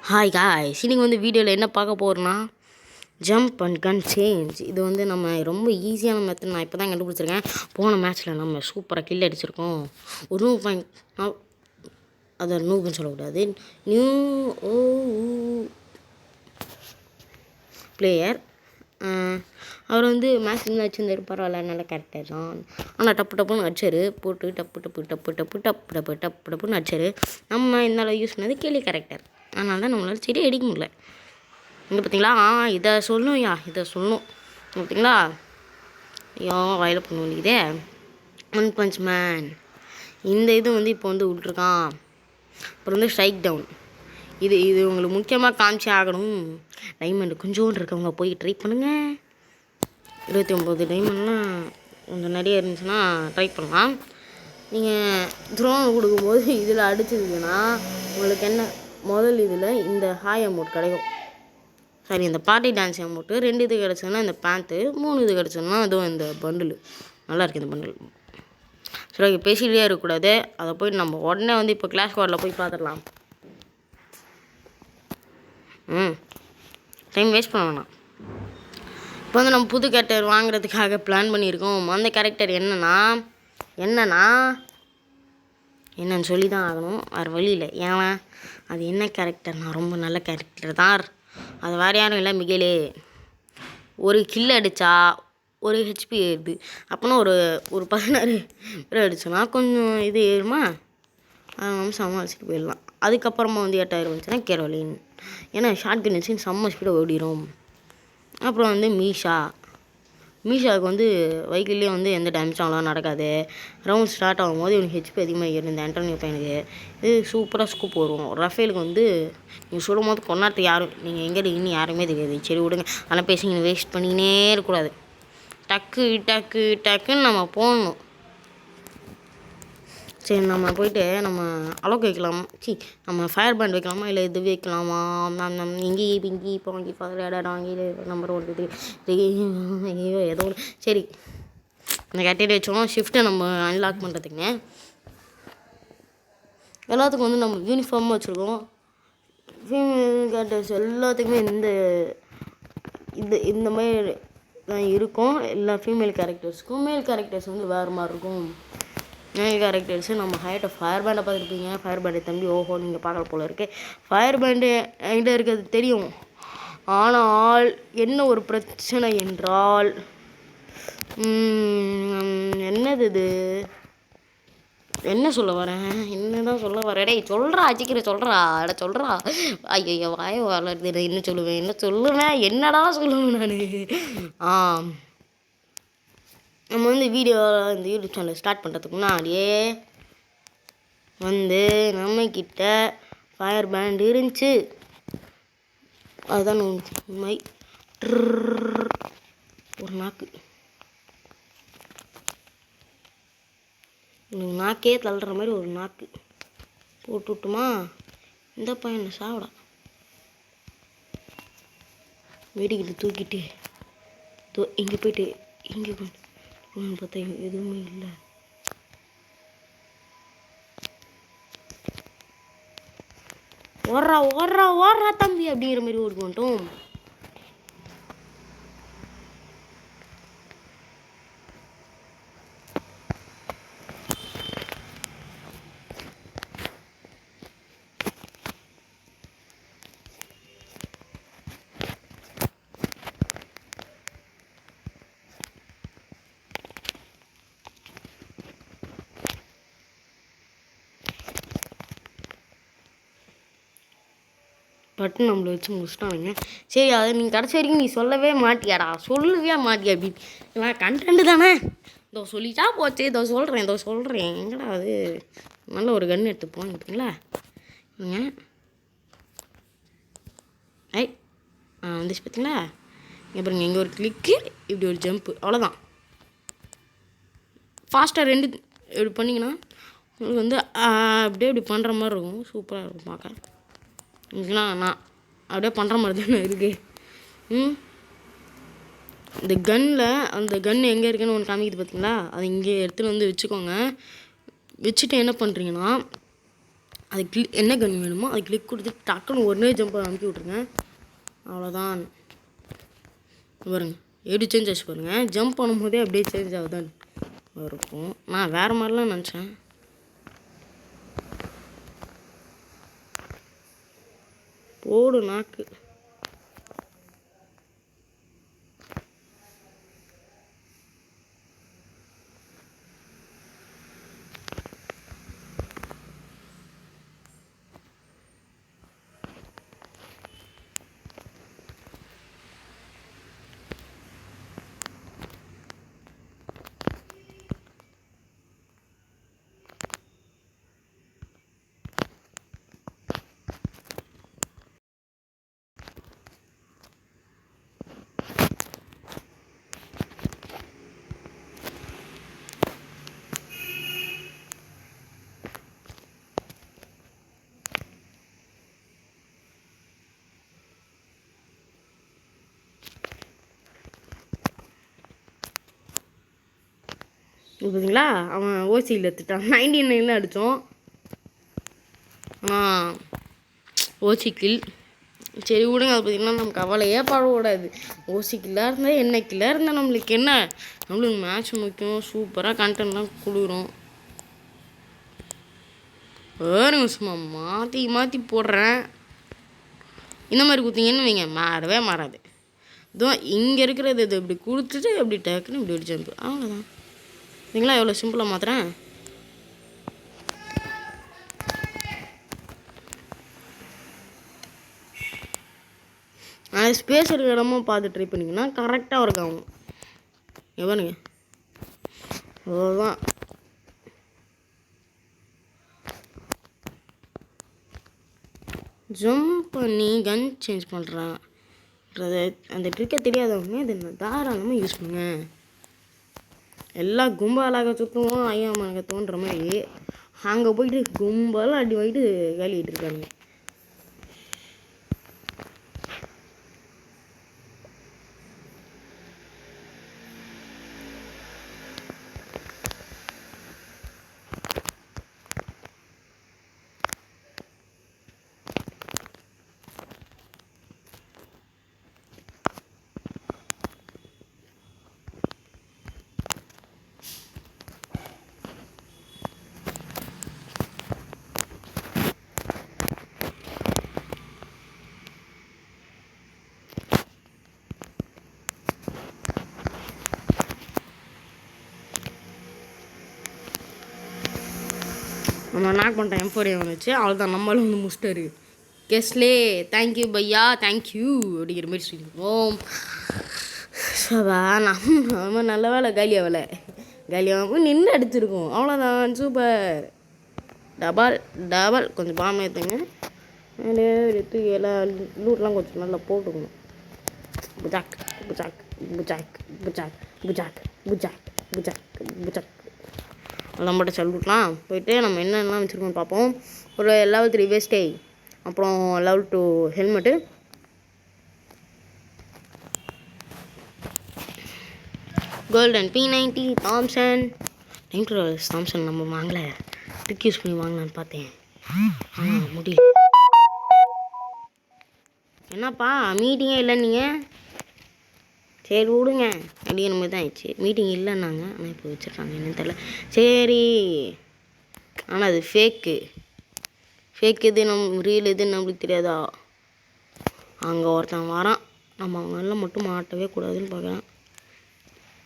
Hi guys, இன்னைக்கு வந்து வீடியோவில் என்ன பார்க்க போகிறோன்னா ஜம்ப் அண்ட் கன் சேஞ்ச். இது வந்து நம்ம ரொம்ப ஈஸியான மெத்தட். நான் இப்போ தான் கண்டுபிடிச்சிருக்கேன். போன மேட்ச்சில் நம்ம சூப்பராக கில் அடிச்சிருக்கோம். ஒரு நூ பாயிண்ட் அதை நூப்புன்னு சொல்லக்கூடாது, நியூ ஓ பிளேயர். அவர் வந்து மேட்ச் இருந்து வச்சுருந்தாரு, பரவாயில்ல, நல்ல கேரக்டர் தான். ஆனால் டப்பு டப்புன்னு அடிச்சார், போட்டு டப்பு டப்பு டப்பு டப்பு டப்பு டப்பு டப்பு டப்புன்னு அடிச்சார். நம்ம இந்த யூஸ் பண்ணது கேலி கேரக்டர், அதனால தான் நம்மளால் செடி அடிக்க முடியல. இங்கே பார்த்தீங்களா, இதை சொல்லணும்யா, இதை சொல்லணும் பார்த்தீங்களா. ஐயோ வயலில் பண்ண வேண்டியதே. ஒன் பஞ்ச் மேன் இந்த இது வந்து இப்போ வந்து விட்ருக்கான். அப்புறம் வந்து ஸ்ட்ரைக் டவுன். இது உங்களுக்கு முக்கியமாக காமிச்சே ஆகணும். டைமண்ட் கொஞ்சோண்டு இருக்கவங்க போய் ட்ரை பண்ணுங்கள். 29 டைமண்ட்லாம் கொஞ்சம் நிறைய இருந்துச்சுன்னா ட்ரை பண்ணலாம். நீங்கள் த்ரோன் கொடுக்கும்போது இதில் அடிச்சிருக்குன்னா உங்களுக்கு என்ன, முதல் இதில் இந்த ஹாய் அமௌண்ட் கிடைக்கும். சரி, இந்த பார்ட்டி டான்ஸ் அமௌண்ட்டு 2 இது கிடச்சதுன்னா இந்த பேண்ட்டு, 3 இது கிடச்சதுன்னா அதுவும் இந்த பண்டில். நல்லாயிருக்கு இந்த பண்டில். சரி, ஓகே, பேசிகிட்டே இருக்கக்கூடாது. அதை போய் நம்ம உடனே வந்து இப்போ கிளாஸ் ஸ்குவாடில் போய் பார்த்துடலாம். டைம் வேஸ்ட் பண்ண வேணாம். இப்போ வந்து நம்ம புது கேரக்டர் வாங்குறதுக்காக பிளான் பண்ணியிருக்கோம். அந்த கேரக்டர் என்னன்னு சொல்லி தான் ஆகணும், வேறு வழி இல்லை. ஏன்னா அது என்ன கேரக்டர்னா ரொம்ப நல்ல கேரக்டர் தான். அது வேறு யாரும் இல்லை, மிகேலே. ஒரு கில் அடித்தா 1 HP ஏறுது. அப்போனா ஒரு 16 பேர் அடிச்சோன்னா கொஞ்சம் இது ஏறுமா, அதை நம்ம சமாளிச்சுட்டு போயிடலாம். அதுக்கப்புறமா வந்து 8000 வந்துச்சுன்னா கேரோலின். ஏன்னா ஷார்ட் கன் வச்சு செம்ம ஸ்பீடாக ஓடிடும். அப்புறம் வந்து மீஷாவுக்கு வந்து வைக்கிள்லேயே வந்து எந்த டேமேஜும் அவ்வளோ நடக்காது. ரவுண்ட் ஸ்டார்ட் ஆகும்போது இவனுக்கு ஹெச்பி அதிகமாக ஏறும். இந்த ஆண்டோனியோ பையனுக்கு இது சூப்பராக ஸ்கூப் வரும். ரஃபேலுக்கு வந்து நீங்கள் சொல்லும் போது கொண்டாடுறதுக்கு யாரும் நீங்கள் எங்கே இருக்கீங்கன்னு யாருமே தெரியாது. சரி விடுங்க, ஆனால் பேசிங்க, வேஸ்ட் பண்ணிக்கினே இருக்கக்கூடாது. டக்கு டக்கு டக்குன்னு நம்ம போகணும். சரி, நம்ம போயிட்டு நம்ம அலோக் வைக்கலாமா, நம்ம ஃபயர் பேண்ட் வைக்கலாமா, இல்லை இது வைக்கலாமா, இங்கி பிங்கி இப்போ வாங்கி வாங்கி நம்பர் 1 ஐயோ ஏதோ ஒரு. சரி, இந்த கேட்டகரி வச்சோம். ஷிஃப்ட்டை நம்ம அன்லாக் பண்ணுறதுக்குங்க எல்லாத்துக்கும் வந்து நம்ம யூனிஃபார்மாக வச்சுருக்கோம். ஃபீமேல் கேரக்டர்ஸ் எல்லாத்துக்குமே இந்த மாதிரி தான் இருக்கும். எல்லா ஃபீமேல் கேரக்டர்ஸுக்கும். மேல் கேரக்டர்ஸ் வந்து வேறு மாதிரி இருக்கும். மேல் கேரக்டர்ஸு நம்ம ஃபயர் பேண்டை பார்த்துருப்பீங்க. ஃபயர் பேண்டை தம்பி ஓஹோ நீங்கள் பார்க்கல போல இருக்கு. ஃபயர் பேண்டு என்கிட்ட இருக்கிறது தெரியும். ஆனால் என்ன ஒரு பிரச்சனை என்றால், என்னது இது, என்ன சொல்ல வரேன், என்னதான் சொல்ல வரேன், டேய் சொல்கிறா, சொல்கிறா சொல்கிறா. ஐயோ வாய வளருது, நான் என்ன சொல்லுவேன், என்னடா சொல்லுவேன் நான். நம்ம வந்து இந்த யூடியூப் சேனல் ஸ்டார்ட் பண்ணுறதுக்கு முன்னாடியே வந்து நம்மக்கிட்ட ஃபயர் பேண்ட் இருந்துச்சு. அதுதான் உண்மை. ஒரு நாக்கே தள்ளுற மாதிரி ஒரு நாக்கு போட்டு விட்டுமா. இந்த பையனை சாப்பிடா வெடிக்கிட்டு தூக்கிட்டு இங்கே போயிட்டு இங்கே போயிட்டு பார்த்தா எதுவுமே இல்லை. ஓடுறா தம்பி அப்படிங்கிற மாதிரி ஓடி வந்துட்டோம். பட்டு நம்மளை வச்சு முடிச்சிட்டானுங்க. சரி, அதை நீங்கள் கடைசி வரைக்கும் நீ சொல்லவே மாட்டியாடா, அப்படின்னு. நான் கண்டென்ட்டு தானே, இதோ சொல்லிட்டா போச்சு, இதோ சொல்கிறேன். எங்கடா அது, நல்ல ஒரு கன் எடுத்துப்போம் பார்த்தீங்களா. வந்துச்சு பார்த்தீங்களா. இங்கே பாருங்க, இங்கே ஒரு கிளிக்கு, இப்படி ஒரு ஜம்ப்பு, அவ்வளோதான். ஃபாஸ்ட்டாக 2 இப்படி பண்ணிங்கன்னா உங்களுக்கு வந்து அப்படியே இப்படி பண்ணுற மாதிரி இருக்கும். சூப்பராக இருக்கும் பார்க்க. நான் அப்படியே பண்ணுற மாதிரி தானே இருக்குது. இந்த கன்னில் அந்த கன் எங்கே இருக்குன்னு ஒன்று காமிக்குது பார்த்தீங்களா. அதை இங்கே எடுத்துகிட்டு வந்து வச்சுக்கோங்க. வச்சுட்டு என்ன பண்ணுறீங்கன்னா, அது என்ன கன் வேணுமோ அது கிளிக் கொடுத்து டக்குன்னு ஒன்றே ஜம்பை அமுக்கி விட்ருங்க. அவ்வளோதான். பாருங்க எப்படி சேஞ்ச் ஆச்சு பாருங்கள். ஜம்ப் பண்ணும்போதே அப்படியே சேஞ்ச் ஆகுதான் இருக்கும். நான் வேறு மாதிரிலாம் நினச்சேன். போடு நாக்கு. பார்த்தீங்களா அவன் ஓசியில் எடுத்துட்டான். 99 அடித்தோம். ஆனால் ஓசி கில். சரி விடுங்க. அது பார்த்திங்கன்னா நம்ம கவலையே படக்கூடாது. ஓசி கில்லாக இருந்தால் என்ன கில்லாக இருந்தால் நம்மளுக்கு என்ன, நம்மளுக்கு மேட்ச் முக்கியம். சூப்பராக கண்டென்ட்லாம் கொடுக்குறோம். வேறுங்க சும்மா மாற்றி மாற்றி போடுறேன். இந்த மாதிரி கொடுத்தீங்கன்னு வைங்க மாறவே மாறாது. இதுவும் இங்கே இருக்கிறது இது இப்படி கொடுத்துட்டு அப்படி டக்குன்னு இப்படி ஒரு ஜம்பு, அவ்வளோதான். சரிங்களா? எவ்வளோ சிம்பிளாக மாற்றுறேன். ஸ்பேஸ் இருக்கிற இடமா பார்த்து ட்ரை பண்ணிங்கன்னா கரெக்டாக ஒர்க் ஆகும். எவனுங்க அவ்வளோதான். ஜம்ப் பண்ணி கன் சேஞ்ச் பண்ணுறான்றது அந்த ட்ரிக்கை தெரியாதவங்க இது தாராளமாக யூஸ் பண்ணுங்க. எல்லாம் கும்பலாக சுற்றுவோம் ஐயாமனுக்கு தோன்ற மாதிரி அங்கே போயிட்டு கும்பலாக அடி வாங்கிட்டு வேலையிட்டு இருக்காங்க. நம்ம நாக் பண்ணிட்டேன். M4 வந்துச்சு. அவ்வளோதான். நம்மளும் வந்து முடிச்சிட்டாரு. கெஸ்லே தேங்க்யூ பையா தேங்க்யூ அப்படிங்கிற மாதிரி சொல்லிடுவோம். சவா நம்ம நல்ல வேலை காலியாகவும் நின்று அடிச்சிருக்கோம். அவ்வளோதான். சூப்பர். டபல் கொஞ்சம் பாம் ஏற்றுங்க. எடுத்து எல்லாம் லூட்லாம் கொஞ்சம் நல்லா போட்டுக்கணும். புஜாக் புஜாக் புஜாக் புஜாக் புஜாக் புஜாக் புஜாக் புஜாக் அதெல்லாம் மட்டும் சல்யூட்லாம் போயிட்டு நம்ம என்னென்னலாம் வச்சுருக்கோம்னு பார்ப்போம். ஒரு level 3 வேஸ்டே, அப்புறம் level 2 ஹெல்மெட்டு, கோல்டன் P90 தாம்சன். தாம்சன் நம்ம வாங்கலை, ட்ரிக் யூஸ் பண்ணி வாங்கலான்னு பார்த்தேன். முடியல. என்னப்பா மீட்டிங்கே இல்லை நீங்கள்? சரி விடுங்க. அப்படியே நம்ம தான் ஆயிடுச்சு. மீட்டிங் இல்லைன்னாங்க, ஆனால் இப்போ வச்சுருக்காங்க என்னன்னு தெரியல. சரி, ஆனால் அது ஃபேக்கு எது நம்ம ரியல் எதுன்னு நம்மளுக்கு தெரியாதா? அங்கே ஒருத்தன் வரான், நம்ம அவங்கெல்லாம் மட்டும் மாட்டவே கூடாதுன்னு பார்க்குறேன்.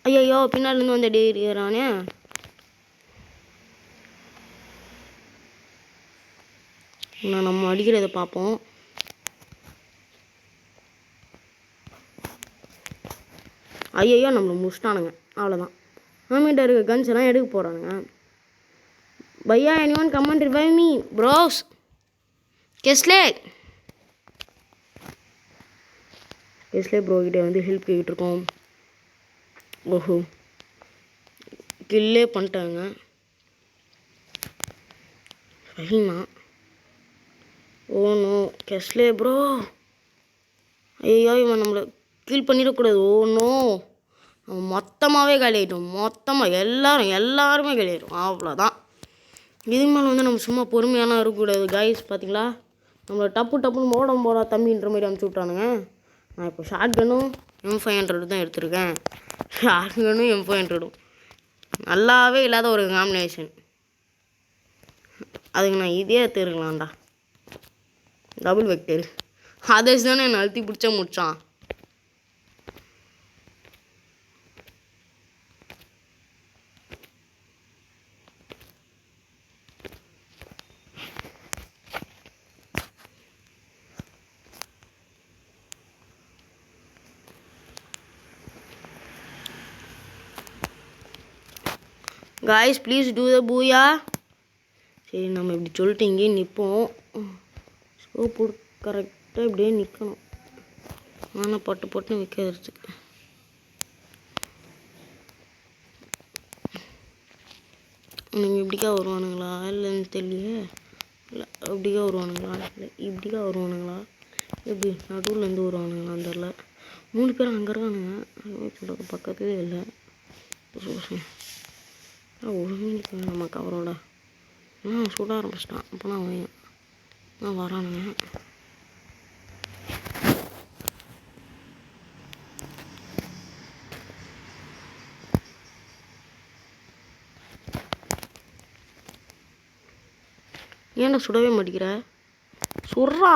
ஐயோ பின்னாடிலேருந்து வந்து அடிக்கிறானே. நம்ம அடிக்கிறத பார்ப்போம். ஐயோ நம்மளை முடிச்சிட்டானுங்க. அவ்வளோதான். நம்மகிட்ட இருக்க கன்ஸ் எல்லாம் எடுக்க போகிறானுங்க. பையா anyone come and revive me bros. கெஸ்லே ப்ரோ கிட்டே வந்து ஹெல்ப் கேட்டுட்டு இருக்கோம். ஓஹோ கில்லே பண்ணிட்டாங்க. ஃபஹீமா ஓனோ கெஸ்லே ப்ரோ. ஐயோ இவன் நம்மளை கில் பண்ணிடக்கூடாது. ஓனோ மொத்தமாகவே காலி ஆகிட்டோம். மொத்தமாக எல்லாருமே காலி ஆகிடும். அவ்வளோதான். இதுக்கு மேலே வந்து நம்ம சும்மா பொறுமையான இருக்கக்கூடாது காய்ஸ். பார்த்தீங்களா, நம்மளை டப்புன்னு போடா தம்பின்ற மாதிரி அனுப்பிச்சி விட்றானுங்க. நான் இப்போ ஷார்ட் கன்னும் M500 தான் எடுத்திருக்கேன். ஷார்ட் கன்னும் M500 நல்லாவே இல்லாத ஒரு காம்பினேஷன். அதுக்கு நான் இதே எடுத்துருக்கலாம்டா, டபுள் வெக்டர். அதர்ஸ் தானே என்னை அழுத்தி பிடிச்சா முடிச்சான். காய்ஸ் ப்ளீஸ் டூ த பூயா. சரி, நம்ம இப்படி சொல்லிட்டு இங்கேயே நிற்போம். ஸ்கோப் கரெக்டாக இப்படியே நிற்கணும். ஆனால் பட்டுன்னு வைக்கிறதுக்கு நீங்கள் இப்படிக்கா வருவானுங்களா இல்லைன்னு தெரியலையே. இல்லை அப்படிக்கா வருவானுங்களா இல்லை இப்படிக்கா வருவானுங்களா, எப்படி நடுவில் வருவானுங்களான்னு தெரில. 3 பேர் அங்கே இருக்கானுங்க. சொல்கிறது பக்கத்துலேயே இல்லை. ஒழுங்கு நம்ம கவரோட சுட ஆரம்பிச்சிட்டான். அப்போ நான் வரானுங்க. ஏன்டா சுடவே மாட்டேங்கிற? சுட்றா.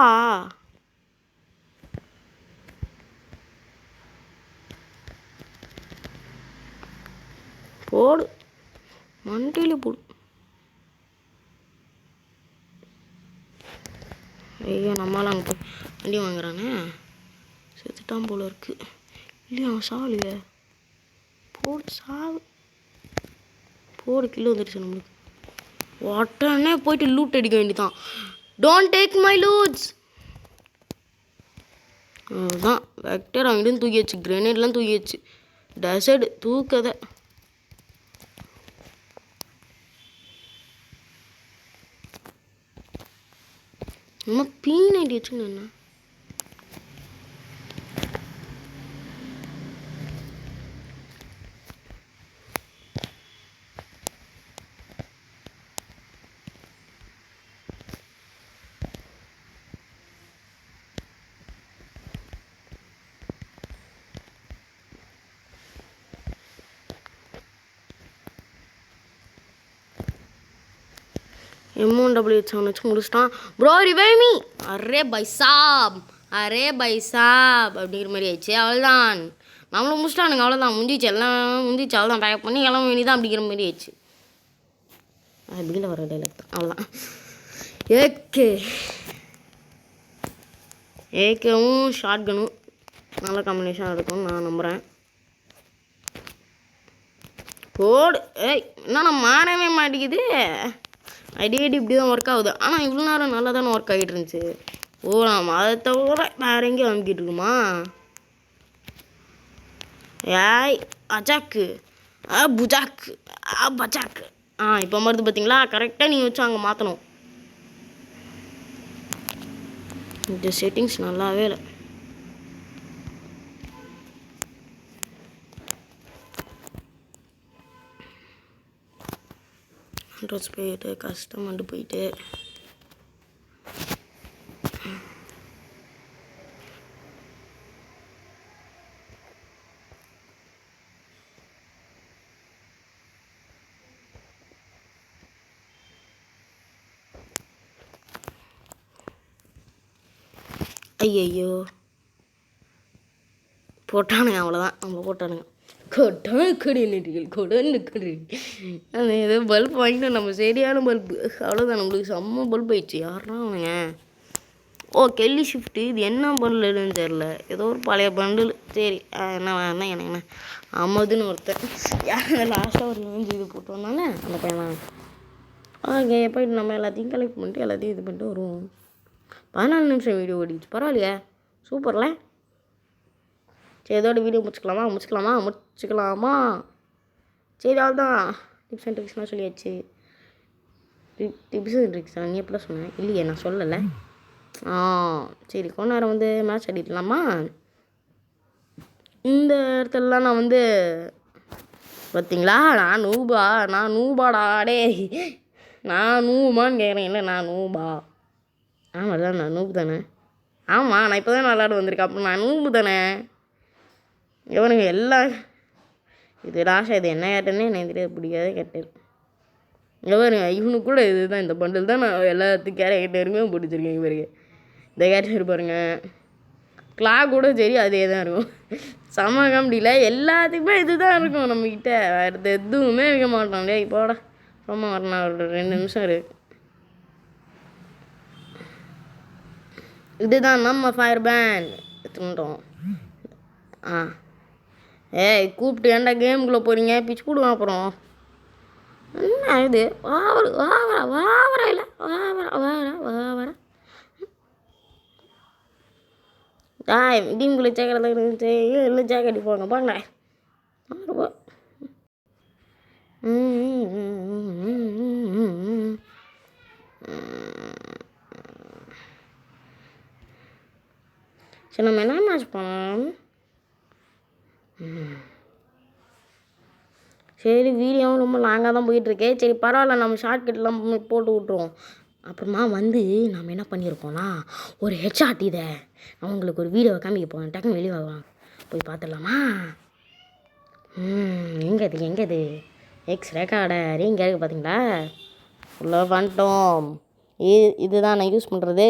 போடு, மண்டியில் போடு. ஐயோ, நம்மளால அங்கே போய் வண்டி வாங்குறானே. செத்துட்டான் போல இருக்கு. இல்லையா, அவன் சாவலையே. போடு சாவு, போடு. கிலோ வந்துடுச்சு நம்மளுக்கு. உடனே போயிட்டு லூட் அடிக்க வேண்டியதான். Don't take my loots. அதுதான் வெக்டர் அங்கிட்டும் தூக்கியாச்சு, கிரேனேட்லாம் தூக்கியாச்சு. டெசர்ட் தூக்கதை. நம்ம P90 வச்சுன்னு என்ன M1W7 வச்சு முடிச்சிட்டான். Bro revive me. அரே பைசாப் அப்படிங்கிற மாதிரி ஆயிடுச்சு. அவ்வளோதான், நம்மளும் முடிச்சிட்டானுங்க. அவ்வளோதான், முந்திச்சு எல்லாம் முந்திச்சு. அவ்வளோதான், பேக் பண்ணி கிளம்ப வேண்டியதான் அப்படிங்கிற மாதிரி ஆயிடுச்சு. அப்படிங்கிற வர டைலாக் தான். அவ்வளோதான். ஏகேவும் ஷார்ட் கன்னும் நல்ல காம்பினேஷனாக இருக்கும்னு நான் நம்புகிறேன். போடு. என்ன மாறவே மாட்டேங்குது. அடிக்கடி இப்படி தான் ஒர்க் ஆகுது. ஆனால் இவ்வளோ நேரம் நல்லா தானே ஒர்க் ஆகிட்டு இருந்துச்சு. நம்ம அதை தவிர வேறு எங்கேயும் அமுக்கிட்டு இருக்குமா? ஏய் அஜாக்கு புஜாக்கு பஜாக்கு. இப்போ மருந்து பார்த்தீங்களா, கரெக்டாக நீங்கள் வச்சு அங்கே மாற்றணும். இந்த செட்டிங்ஸ் நல்லாவே இல்லை. ட்ரெஸ் போயிட்டு கஸ்டமர்ட்டு போயிட்டு ஐயோ போட்டானுங்க. அவ்வளோதான், நம்ம போட்டானுங்க. கொடானுக்கடி அந்த ஏதோ பல்ப் வாங்கிட்டு நம்ம சரியான பல்பு. அவ்வளோதான், நம்மளுக்கு செம்ம பல்ப் ஆயிடுச்சு. யாருன்னா அவனுங்க. Kelly shift. இது என்ன பண்டில்னு தெரில, ஏதோ ஒரு பழைய பண்டில். சரி, என்ன எனக்கு என்ன அம்மதுன்னு ஒருத்தன் யார் லாஸ்ட்டாக ஒரு 5 இது போட்டு வந்தானே அந்த பையன் தான். போயிட்டு நம்ம எல்லாத்தையும் கலெக்ட் பண்ணிட்டு எல்லாத்தையும் இது பண்ணிட்டு வருவோம். 14 நிமிஷம் வீடியோ ஓடிச்சு, பரவாயில்லையா? சூப்பர்ல. சரி, இதோட வீடியோ முடிச்சுக்கலாமா? சரி, அவ்வளோதான். டிப்ஸ் அண்ட் ட்ரிக்ஸ்லாம் சொல்லியாச்சு. டிப்ஸ் அண்ட் ட்ரிக்ஸ் நீ எப்படிலாம் சொன்னேன்? இல்லையே, நான் சொல்லலை. சரி, கொஞ்ச நேரம் வந்து மேட்ச் ஆடிடலாமா? இந்த இடத்துலலாம் நான் பார்த்தீங்களா, நான் நூபாடா டே. நான் நூமான்னு கேட்குறேன். இல்லை நான் நூபா. ஆமாம் தான் நான் நூபு தானே. ஆமாம் நான் இப்போ தான் விளாட வந்திருக்கேன். அப்புறம் நான் நூபு தானே. இவனுங்க எல்லாம் இது லாஸ்ட்டாக இது என்ன கேட்டேன்னே எனக்கு தெரியாது. பிடிக்காத கேட்டது. பாருங்க இவனுக்கு கூட இது தான் இந்த பண்டில் தான் நான் எல்லாத்துக்கும் கேரக்டருமே பிடிச்சிருக்கேன். இவருக்கு இந்த கேரக்டர் பாருங்க. கிளாக் கூட சரி அதே தான் இருக்கும். செம காமெடியில் எல்லாத்துக்குமே இது தான் இருக்கும் நம்மக்கிட்ட. வேறு எதுவுமே வைக்க மாட்டோம். டே இப்போட ரொம்ப வரணும் ஒரு 2 நிமிஷம் இருக்கு. இதுதான் நம்ம ஃபயர் பேண்ட் எடுத்துட்டோம். ஏய் கூப்பிட்டு ஏன்டா கேமுக்குள்ளே போகிறீங்க? பிச்சு போடுவோம் அப்புறம். என்ன இது வாவரா இல்லை வாவரா டீமுக்குள்ளே சேர்க்கறத இல்லை ஜாக்கெட்டி போங்க பாங்க. சரி நம்ம என்ன மேட்ச் பண்ணலாம்? சரி வீடியோவும் ரொம்ப லாங்காக தான் போயிட்டுருக்கு. சரி பரவாயில்ல நம்ம ஷார்ட்கட்லாம் போட்டு விட்ருவோம். அப்புறமா வந்து நம்ம என்ன பண்ணியிருக்கோம்னா ஒரு ஹெட்ஷாட் இதை நான் உங்களுக்கு ஒரு வீடியோவை காமிக்க போவேன். டக்குன்னு வெளியே வாங்கலாம் போய் பார்த்துடலாமா? எங்கே இது எக்ஸ் ரெக்கார்டர் இங்கே இருக்குது பார்த்தீங்களா? உள்ளே வந்துட்டோம். இதுதான் நான் யூஸ் பண்ணுறது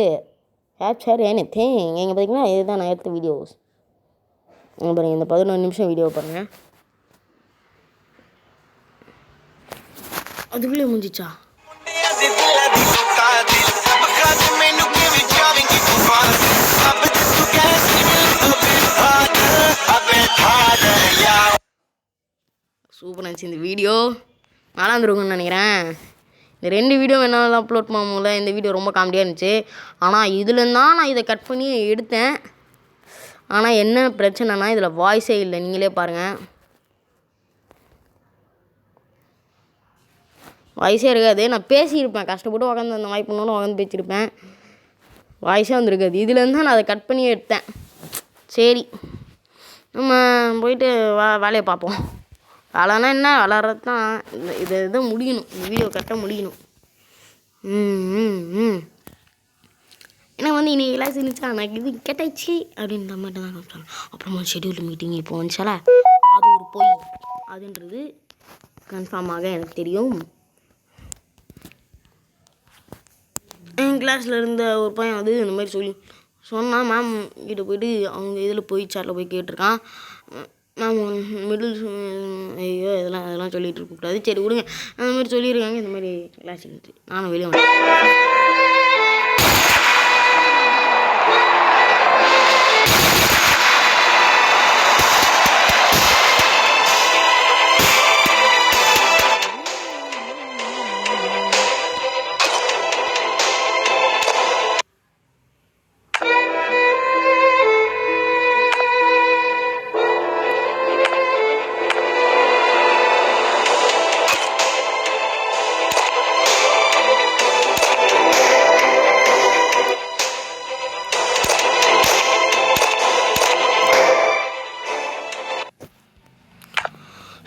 கேப்சர் எனிதிங். இங்கே பார்த்தீங்கன்னா இதுதான் நான் எடுத்த வீடியோஸ். பாருங்கள் இந்த 11 நிமிஷம் வீடியோ பாருங்கள். அதுக்குள்ளே முடிஞ்சிச்சா? சூப்பராக இருந்துச்சு இந்த வீடியோ. நல்லா இருந்துருக்குன்னு நினைக்கிறேன். இந்த 2 வீடியோ என்னால் அப்லோட் பண்ண முடியல. இந்த வீடியோ ரொம்ப காமெடியாக இருந்துச்சு. ஆனால் இதுலேருந்து தான் நான் இதை கட் பண்ணி எடுத்தேன். ஆனால் என்ன பிரச்சனைனா இதில் வாய்ஸே இல்லை. நீங்களே பாருங்கள், வாய்ஸே இருக்காது. நான் பேசியிருப்பேன், கஷ்டப்பட்டு உட்காந்து அந்த வாய்ப்பு பண்ணணும் உட்காந்து பேசியிருப்பேன். வாய்ஸே வந்துருக்காது. இதுலேருந்து தான் நான் அதை கட் பண்ணி எடுத்தேன். சரி நம்ம போயிட்டு வேலையை பார்ப்போம். வேலைன்னா என்ன விளாட்றது தான். இதை முடியணும். இந்த வீடியோ கரெக்டாக முடியணும். எனக்கு வந்து இன்றைக்கி கிளாஸ் இருந்துச்சா எனக்கு இது கேட்டாச்சு அப்படின்ற மாதிரி தான் சொல்கிறாங்க. அப்புறமா ஷெட்யூல் மீட்டிங் இப்போ வந்துச்சால அது ஒரு பொய் அதுன்றது கன்ஃபார்மாக எனக்கு தெரியும். என் கிளாஸில் இருந்த ஒரு பையன் வந்து இந்த மாதிரி சொன்னால் மேம் கிட்ட போய்ட்டு அவங்க இதில் போய் சாட்டில் போய் கேட்டிருக்கான். மேம் மிடில் ஐயோ அதெல்லாம் சொல்லிகிட்டு இருக்கக்கூடாது. சரி விடுங்க. அந்த மாதிரி சொல்லியிருக்காங்க. இந்த மாதிரி கிளாஸ் இருந்துச்சு. நானும் வெளியே வந்தேன்.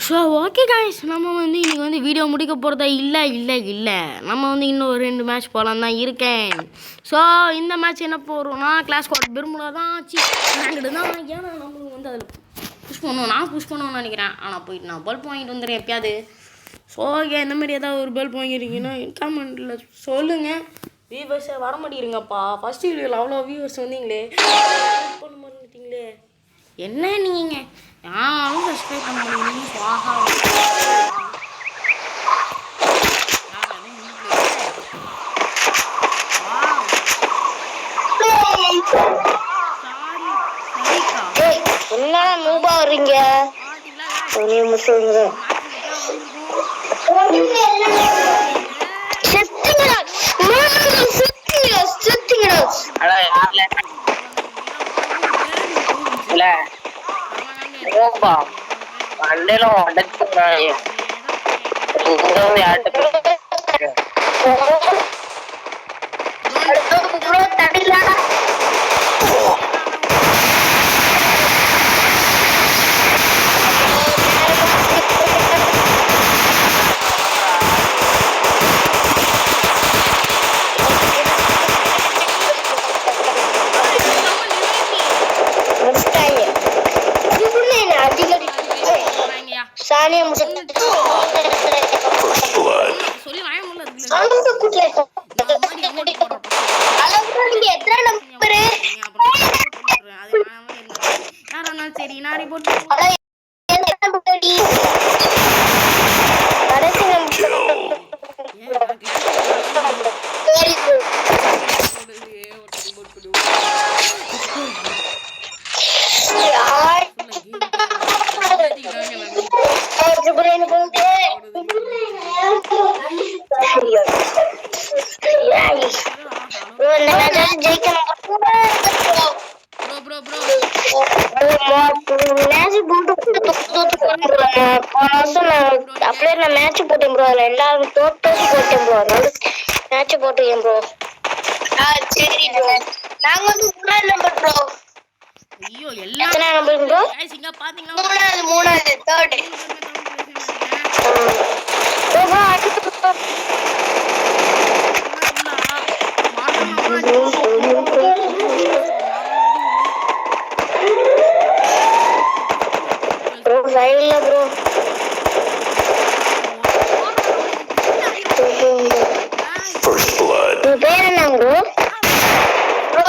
ஸோ ஓகே காய்ஸ், நம்ம வந்து இன்றைக்கி வந்து வீடியோ முடிக்க போகிறதா இல்லை நம்ம வந்து இன்னும் ஒரு 2 மேட்ச் போகலாம் தான் இருக்கேன். ஸோ இந்த மேட்ச் என்ன போகிறோம்னா கிளாஸ் ஸ்குவாட் பெருமுடா தான் ரேங்கடு தான். ஏன்னா நம்மளுக்கு வந்து அதில் புஷ் பண்ணுவோம். நான் புஷ் பண்ணுவேன்னு நினைக்கிறேன். ஆனால் போயிட்டு நான் பல்ப் வாங்கிட்டு வந்துடுறேன் எப்பயாவது. ஸோ ஓகே இந்த மாதிரி ஏதாவது ஒரு பல்ப் வாங்கிருக்கீங்கன்னா கமெண்ட்டில் சொல்லுங்கள். வியூவர்ஸை வர மாட்டேங்கிறீங்கப்பா. ஃபஸ்ட் வீடியோவில் அவ்வளோ வியூவர்ஸ் வந்தீங்களே, பண்ண மாட்டேங்களே. என்ன நீங்கள் யாரும் சப்ஸ்கிரைப் பண்ண முடியும். சுவாகா என்ன மூபா வர்றீங்க? மண்டையிலும் உடச்சு நானே முடிச்சிட்டேன். சொல்லி வாய முடியல அதுக்குள்ள சவுண்ட் கூட்டல. இந்த மாதிரி எமோட் போடுறோம் அளவுக்கு நீங்க எத்தனை நம்பர்? அது யாரா இருந்தாலும் சரி நான் ரிப்போர்ட் அட என்ன நம்பர் டி? கடைசி நம்பர். Very good. அப்படியே நான் மேட்ச் போட்டேன் ப்ரோ. அதுல எல்லாரும் தோத்து போட்டேன் ப்ரோ. மேட்ச் போட்டுக்கேன் ப்ரோ. சரி ப்ரோ. நாங்க வந்து 3 நம்பர் ப்ரோ. ஐயோ எல்லாம் எத்தனை நம்பர் ப்ரோ? गाइस இங்க பாத்தீங்கன்னா மூணாவது தேர்ட். ப்ரோ சைடுல ப்ரோ. உங்க பேர் என்ன ப்ரோ? ப்ரோ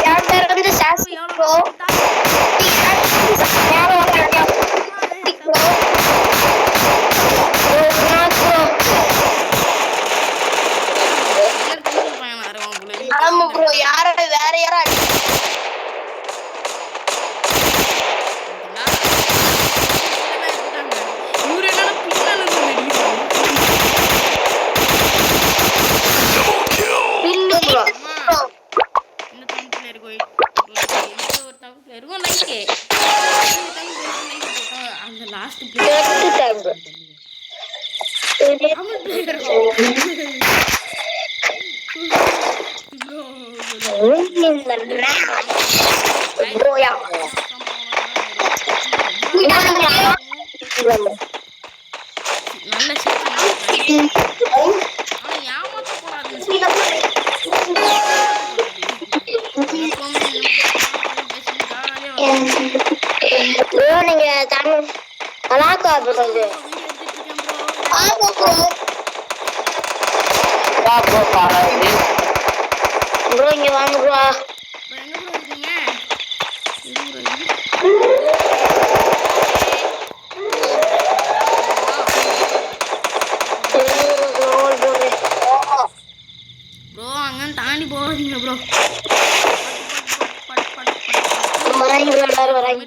யார் பேர் வந்து சாசி ப்ரோ. ஆமா ப்ரோ. யார வேற யாரோ நல்ல நீங்க தமிழ் அலாக்கா ப்ரோ. ஆமா ப்ரோ. ப்ரோ இங்க வாங்க ப்ரோ. ப்ரோ அங்க தாண்டி போறீங்க ப்ரோ. எல்லாரும் வராங்க.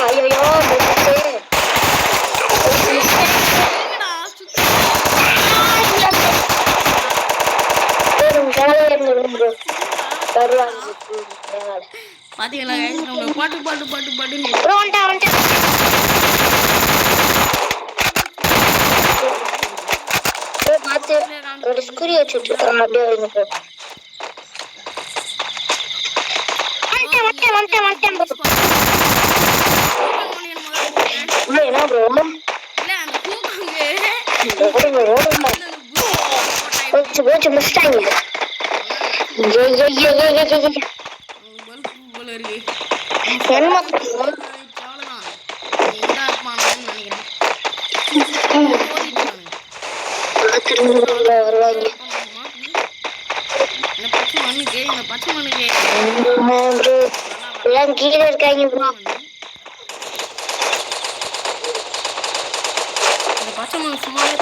ஐயோ பாத்தீங்களா பாட்டு பாட்டு பாட்டு பாட்டு ஒரு ஸ்குரி வச்சு விட்டுருக்காங்க. அப்படியே வைங்க ப்ரோ. என்ன ப்ரோ? போச்சு முடிச்சிட்டாங்க. வருவாங்க. எல்லாம் கீழே இருக்காங்க ப்ரோ. பச்சை மண் சும்மாவே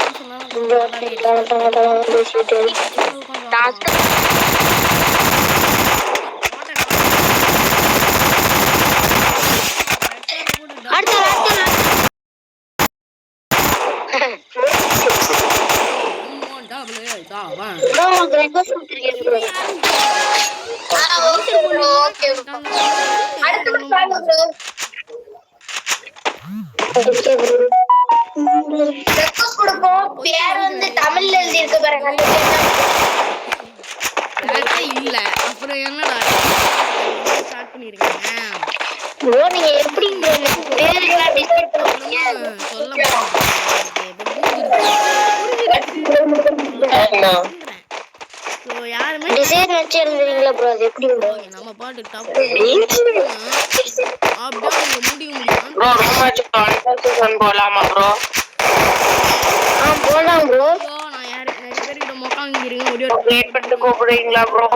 பேர் வந்து தமிழ்ல எழுதி இருக்கு பாருங்க. இல்ல அப்புறம் என்னடா ஸ்டார்ட் பண்ணிருக்கீங்க. நீங்க எப்படி பேரெல்லாம் டிசைட் பண்ணீங்க? சொல்ல யார் எல்லாருமே டிசைன் வச்சு எழுதுறீங்களா ப்ரோ அது எப்படி ப்ரோ நம்ம பாட்டு டப் அப்படியே முடிய முடியும் ப்ரோ ரூம் மேட்ச் 1 போலாமா ப்ரோ போலாம் ப்ரோ நான் நிறைய பேர்கிட்ட மொக்காங்கிறீங்க ஒரே ஒரு வெயிட் பண்ணிட்டு கூப்பிடுறீங்களா ப்ரோ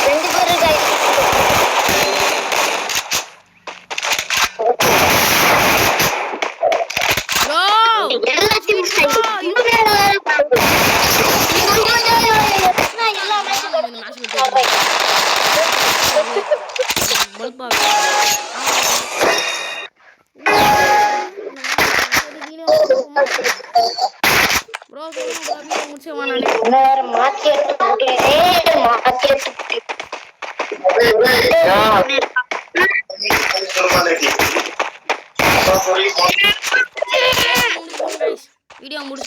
ரெண்டு பேர் இருக்காங்க ப்ரோ எல்லாத்தையும் ப்ரோ முடிச்சேன் நானே வேற மாத்தி எடுத்து யா வீடியோ முடிச்சு